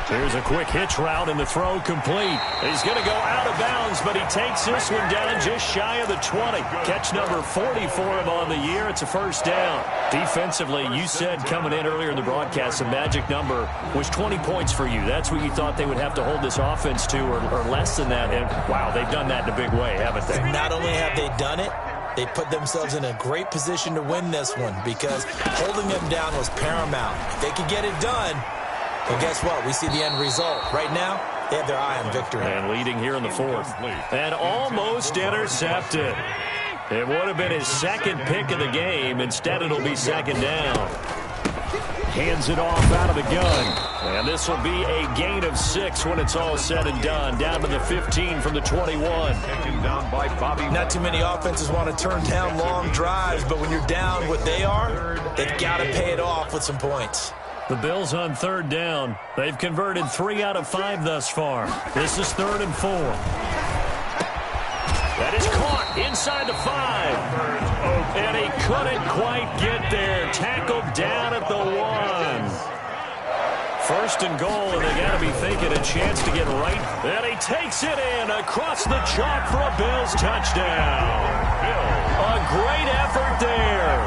Here's a quick hitch route, and the throw complete. He's going to go out of bounds, but he takes this one down just shy of the 20. Catch number 40 for him on the year. It's a first down. Defensively, you said coming in earlier in the broadcast, the magic number was 20 points for you. That's what you thought they would have to hold this offense to, or less than that. And, wow, they've done that in a big way, haven't they? Not only have they done it, they put themselves in a great position to win this one, because holding them down was paramount. If they could get it done, well, guess what? We see the end result. Right now, they have their eye on victory. And leading here in the 4th. And almost intercepted. It would have been his 2nd pick of the game. Instead, it'll be 2nd down. Hands it off out of the gun. And this will be a gain of 6 when it's all said and done. Down to the 15 from the 21. Taken down by Bobby. Not too many offenses want to turn down long drives, but when you're down what they are, they've got to pay it off with some points. The Bills on 3rd down. They've converted 3 out of 5 thus far. This is 3rd and 4. That is caught inside the 5. And he couldn't quite get there. Tackled down at the 1. First and goal, and they got to be thinking a chance to get right. And he takes it in across the chalk for a Bills touchdown. A great effort there.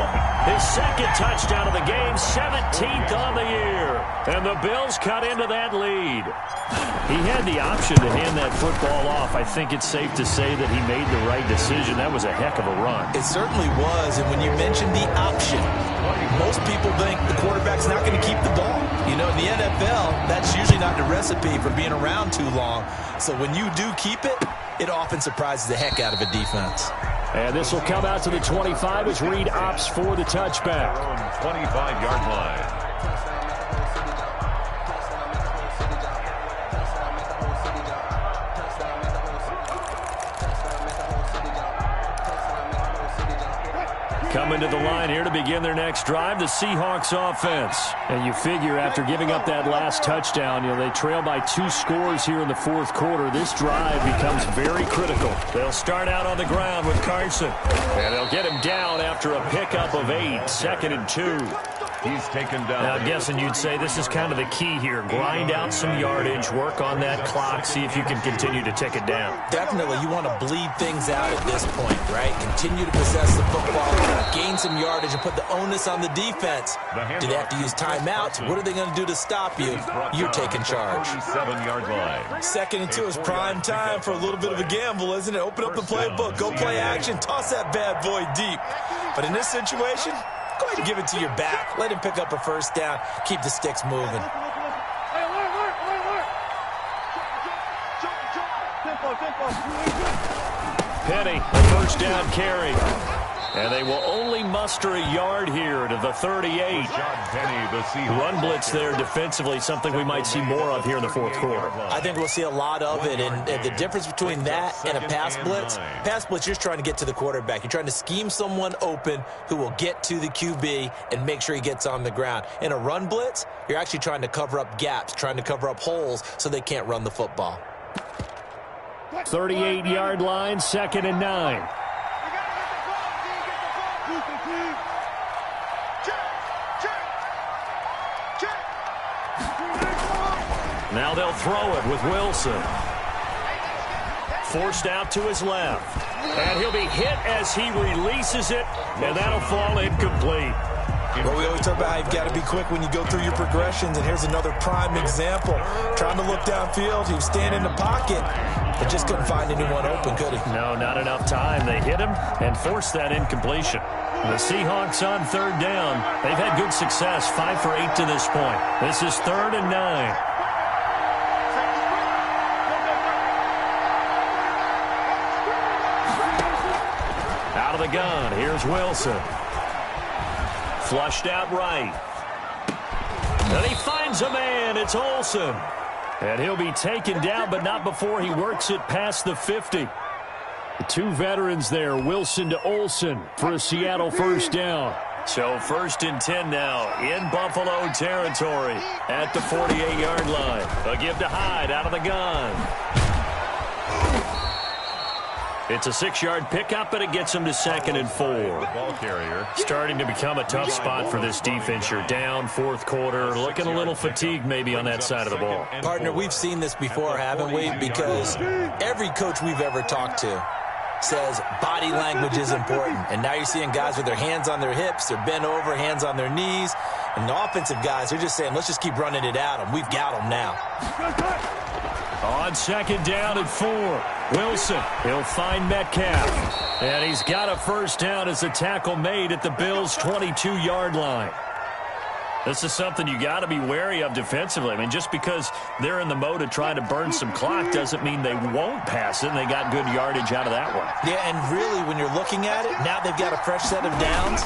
His second touchdown of the game, 17th on the year. And the Bills cut into that lead. He had the option to hand that football off. I think it's safe to say that he made the right decision. That was a heck of a run. It certainly was. And when you mentioned the option, most people think the quarterback's not going to keep the ball. You know, in the NFL, that's usually not the recipe for being around too long. So when you do keep it, it often surprises the heck out of a defense. And this will come out to the 25 as Reed opts for the touchback. 25-yard line. Coming to the line here to begin their next drive, the Seahawks offense. And you figure after giving up that last touchdown, they trail by 2 scores here in the fourth quarter. This drive becomes very critical. They'll start out on the ground with Carson. And they'll get him down after a pickup of 8, 2nd and 2. He's taken down. Now, I'm guessing you'd say this is kind of the key here. Grind out some yardage, work on that clock, see if you can continue to tick it down. Definitely, you want to bleed things out at this point, right? Continue to possess the football, gain some yardage, and put the onus on the defense. Do they have to use timeouts? What are they going to do to stop you? You're taking charge. 47-yard line. 2nd and 2 is prime time for a little bit of a gamble, isn't it? Open up the playbook, go play action, toss that bad boy deep. But in this situation, go ahead and give it to your back. Let him pick up a first down. Keep the sticks moving. Penny, a first down carry. And they will only muster a yard here to the 38. Run blitz there defensively, something we might see more of here in the fourth quarter. I think we'll see a lot of it. And the difference between that and a pass blitz, you're just trying to get to the quarterback. You're trying to scheme someone open who will get to the QB and make sure he gets on the ground. In a run blitz, you're actually trying to cover up gaps, trying to cover up holes so they can't run the football. 38-yard line, 2nd and 9. Now they'll throw it with Wilson. Forced out to his left. And he'll be hit as he releases it, and that'll fall incomplete. Well, we always talk about how you've got to be quick when you go through your progressions, and here's another prime example. Trying to look downfield, he was staying in the pocket, but just couldn't find anyone open, could he? No, not enough time. They hit him and forced that incompletion. The Seahawks on 3rd down. They've had good success, 5 for 8 to this point. This is 3rd and 9. Out of the gun, here's Wilson. Flushed out right. And he finds a man. It's Olsen. And he'll be taken down, but not before he works it past the 50. The 2 veterans there, Wilson to Olsen for a Seattle first down. So 1st and 10 now in Buffalo territory at the 48-yard line. A give to Hyde out of the gun. It's a 6-yard pickup, but it gets him to 2nd and 4. Ball carrier. Starting to become a tough spot for this defense. You're down, fourth quarter, looking a little fatigued maybe on that side of the ball. Partner, we've seen this before, haven't we? Because every coach we've ever talked to says body language is important. And now you're seeing guys with their hands on their hips, they're bent over, hands on their knees. And the offensive guys, they're just saying, let's just keep running it at them. We've got them now. On 2nd down and 4. Wilson, he'll find Metcalf. And he's got a first down as a tackle made at the Bills' 22-yard line. This is something you got to be wary of defensively. I mean, just because they're in the mode of trying to burn some clock doesn't mean they won't pass it, and they got good yardage out of that one. Yeah, and really, when you're looking at it, now they've got a fresh set of downs.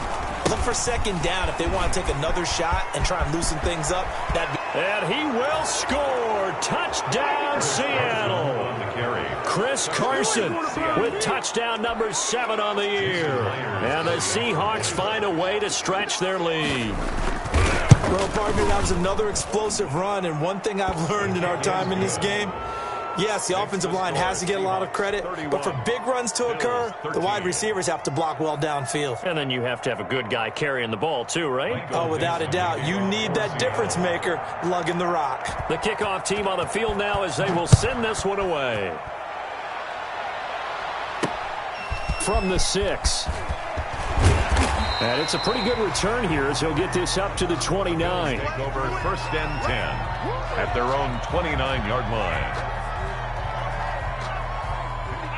Look for 2nd down if they want to take another shot and try and loosen things up. And he will score. Touchdown, Seattle. Chris Carson with touchdown number 7 on the year. And the Seahawks find a way to stretch their lead. Well, partner, that was another explosive run. And one thing I've learned in our time in this game, Yes, the offensive line has to get a lot of credit, but for big runs to occur, the wide receivers have to block well downfield. And then you have to have a good guy carrying the ball too, right? Oh, without a doubt. You need that difference maker lugging the rock. The kickoff team on the field now as they will send this one away. From the 6. And it's a pretty good return here as he'll get this up to the 29. Take over 1st and 10 at their own 29-yard line.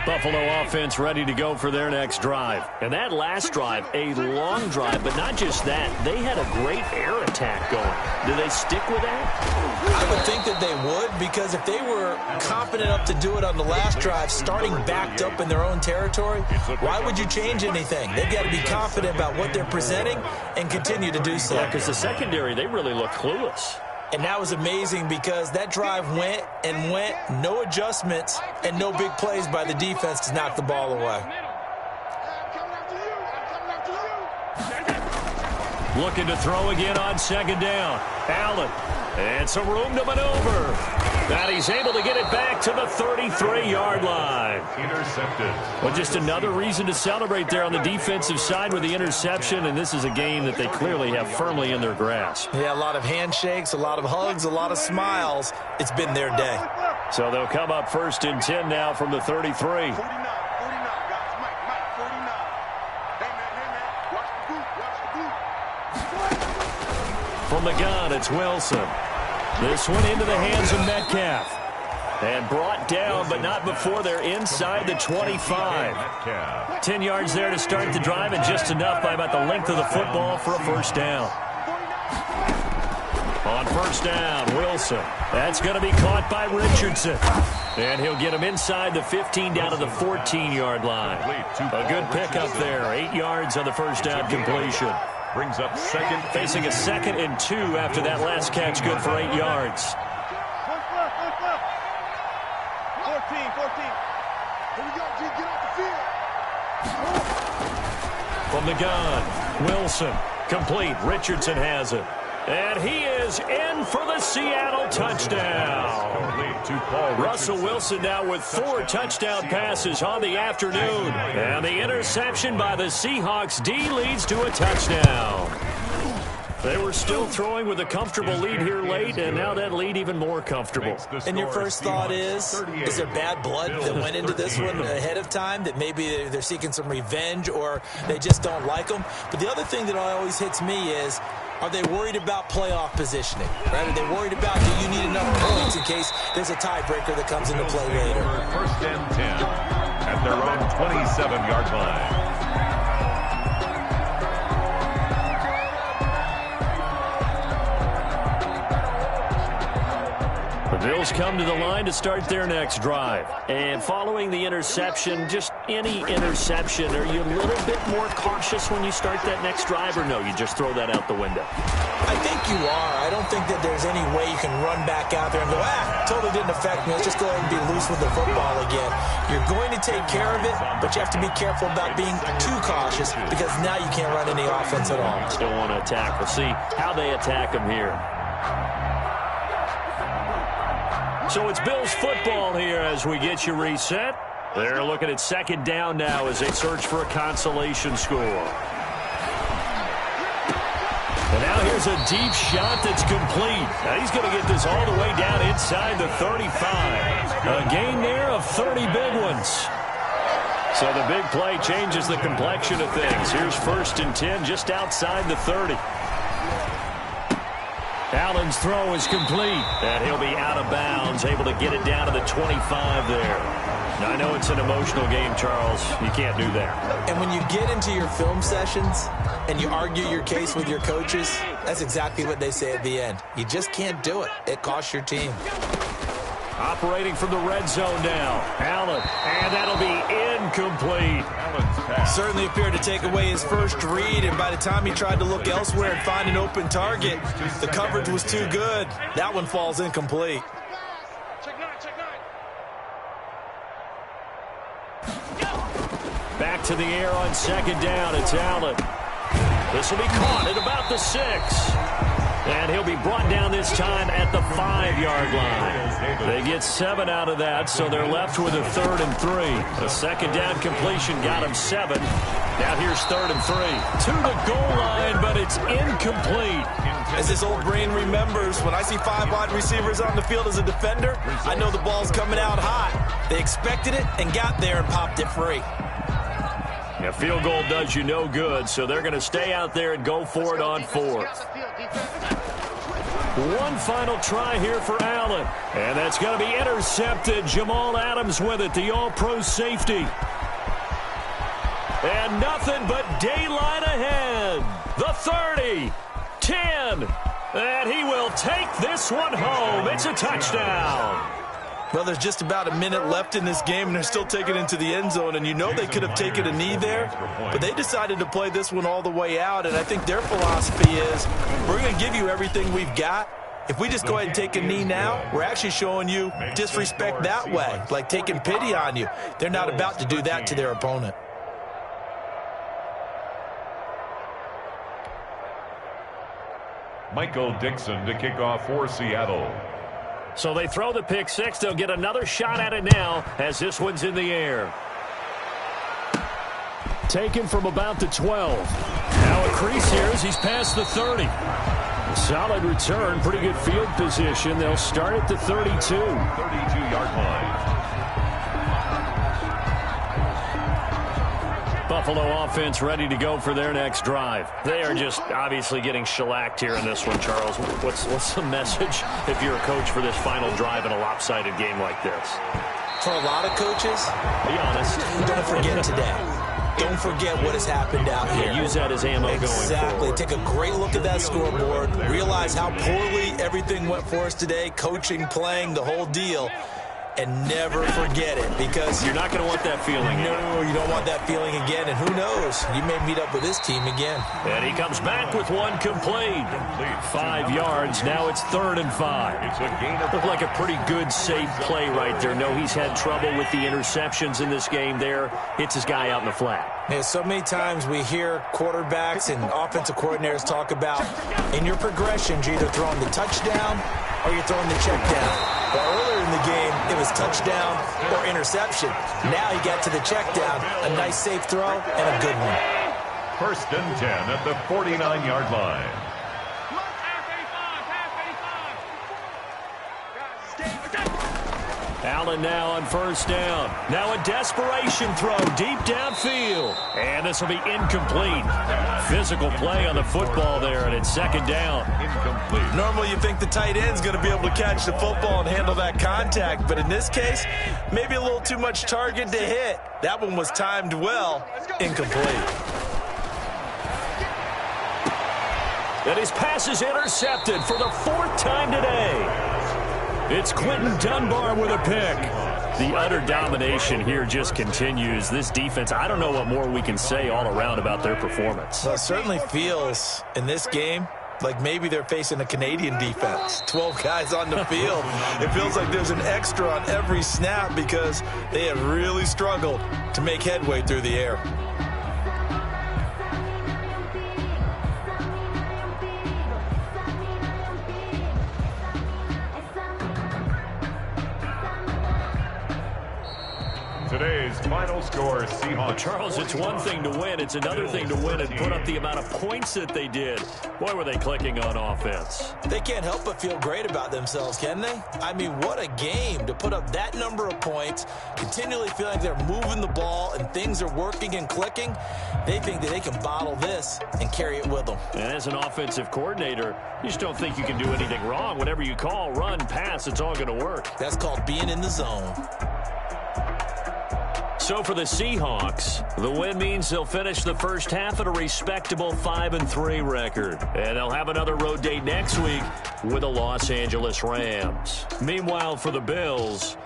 Buffalo offense ready to go for their next drive. And that last drive, a long drive, but not just that. They had a great air attack going. Do they stick with that? I would think that they would, because if they were confident enough to do it on the last drive, starting backed up in their own territory, why would you change anything? They've got to be confident about what they're presenting and continue to do so. Yeah, because the secondary, they really look clueless. And that was amazing because that drive went and went, no adjustments, and no big plays by the defense to knock the ball away. Looking to throw again on 2nd down. Allen, and some room to maneuver. And he's able to get it back to the 33-yard line. Intercepted. Well, just another reason to celebrate there on the defensive side with the interception, and this is a game that they clearly have firmly in their grasp. Yeah, a lot of handshakes, a lot of hugs, a lot of smiles. It's been their day. So they'll come up 1st and 10 now from the 33. 49, guys. Mike, 49. Hey, man. Watch the boot. From the gun, it's Wilson. This one into the hands of Metcalf. And brought down, but not before they're inside the 25. 10 yards there to start the drive, and just enough by about the length of the football for a 1st down. On 1st down, Wilson. That's going to be caught by Richardson. And he'll get him inside the 15 down to the 14-yard line. A good pickup there. 8 yards on the 1st down completion. Brings up 2nd. Facing a 2nd and 2 after that last catch, good for 8 yards. 14. Here we go, G. Get off the field. From the gun, Wilson. Complete. Richardson has it. And he is in for the Seattle touchdown. Russell Wilson now with 4 touchdown passes on the afternoon. And the interception by the Seahawks D leads to a touchdown. They were still throwing with a comfortable lead here late, and now that lead even more comfortable. And your first thought is there bad blood that went into this one ahead of time, that maybe they're seeking some revenge or they just don't like them? But the other thing that always hits me is, are they worried about playoff positioning? Right? Are they worried about, do you need enough points in case there's a tiebreaker that comes into play later? 1st and 10 at their own 27-yard line. The Bills come to the line to start their next drive. And following the interception, just any interception, are you a little bit more cautious when you start that next drive, or no, you just throw that out the window? I think you are. I don't think that there's any way you can run back out there and go, totally didn't affect me. Let's just go ahead and be loose with the football again. You're going to take care of it, but you have to be careful about being too cautious, because now you can't run any offense at all. Still want to attack. We'll see how they attack them here. So it's Bills football here as we get you reset. They're looking at 2nd down now as they search for a consolation score. And now here's a deep shot that's complete. Now he's going to get this all the way down inside the 35. A gain there of 30 big ones. So the big play changes the complexion of things. Here's 1st and 10 just outside the 30. Allen's throw is complete, and he'll be out of bounds, able to get it down to the 25 there. Now, I know it's an emotional game, Charles. You can't do that. And when you get into your film sessions and you argue your case with your coaches, that's exactly what they say at the end. You just can't do it. It costs your team. Operating from the red zone now. Allen, and that'll be incomplete. Certainly appeared to take away his first read, and by the time he tried to look elsewhere and find an open target, the coverage was too good. That one falls incomplete. Back to the air on 2nd down. It's Allen. This will be caught at about the 6. And And he'll be brought down this time at the 5-yard line. They get 7 out of that, so they're left with a 3rd and 3. A second down completion got him 7. Now here's 3rd and 3. To the goal line, but it's incomplete. As his old brain remembers, when I see 5 wide receivers on the field as a defender, I know the ball's coming out hot. They expected it and got there and popped it free. A field goal does you no good, so they're going to stay out there and go for it on 4th. One final try here for Allen, and that's going to be intercepted. Jamal Adams with it, the all-pro safety. And nothing but daylight ahead. The 30, 10, and he will take this one home. It's a touchdown. Well, there's just about a minute left in this game, and they're still taking it into the end zone. And you know they could have taken a knee there, but they decided to play this one all the way out. And I think their philosophy is, we're going to give you everything we've got. If we just go ahead and take a knee now, we're actually showing you disrespect that way, like taking pity on you. They're not about to do that to their opponent. Michael Dixon to kick off for Seattle. So they throw the pick 6. They'll get another shot at it now as this one's in the air. Taken from about the 12. Now a crease here as he's past the 30. Solid return, pretty good field position. They'll start at the 32. 32-yard line. Buffalo offense ready to go for their next drive. They are just obviously getting shellacked here in this one, Charles. What's the message if you're a coach for this final drive in a lopsided game like this? For a lot of coaches, be honest, don't forget today. Don't forget what has happened out here. Use that as ammo going forward. Exactly. Take a great look at that scoreboard. Realize how poorly everything went for us today. Coaching, playing, the whole deal. And never forget it, because you're not going to want that feeling. No, you don't want that feeling again. And who knows? You may meet up with this team again. And he comes back with one complete. 5 yards. Now it's 3rd and 5. It's a gain of Looked like a pretty good, safe play right there. No, he's had trouble with the interceptions in this game there. Hits his guy out in the flat. Yeah, so many times we hear quarterbacks and offensive coordinators talk about, in your progressions, you're either throwing the touchdown or you're throwing the check down. But earlier in the game, it was touchdown or interception. Now you get to the check down, a nice safe throw, and a good one. 1st and 10 at the 49-yard line. Allen now on 1st down. Now a desperation throw deep downfield. And this will be incomplete. Physical play on the football there, and it's 2nd down. Incomplete. Normally you think the tight end's going to be able to catch the football and handle that contact, but in this case, maybe a little too much target to hit. That one was timed well. Incomplete. And his pass is intercepted for the 4th time today. It's Quentin Dunbar with a pick. The utter domination here just continues. This defense, I don't know what more we can say all around about their performance. Well, it certainly feels in this game like maybe they're facing a Canadian defense. 12 guys on the field. It feels like there's an extra on every snap because they have really struggled to make headway through the air. Today's final score, Seahawks. Charles, it's one thing to win. It's another thing to win and put up the amount of points that they did. Boy, were they clicking on offense. They can't help but feel great about themselves, can they? I mean, what a game to put up that number of points, continually feeling like they're moving the ball and things are working and clicking. They think that they can bottle this and carry it with them. And as an offensive coordinator, you just don't think you can do anything wrong. Whatever you call, run, pass, it's all going to work. That's called being in the zone. So for the Seahawks, the win means they'll finish the first half at a respectable 5-3 record. And they'll have another road date next week with the Los Angeles Rams. Meanwhile, for the Bills,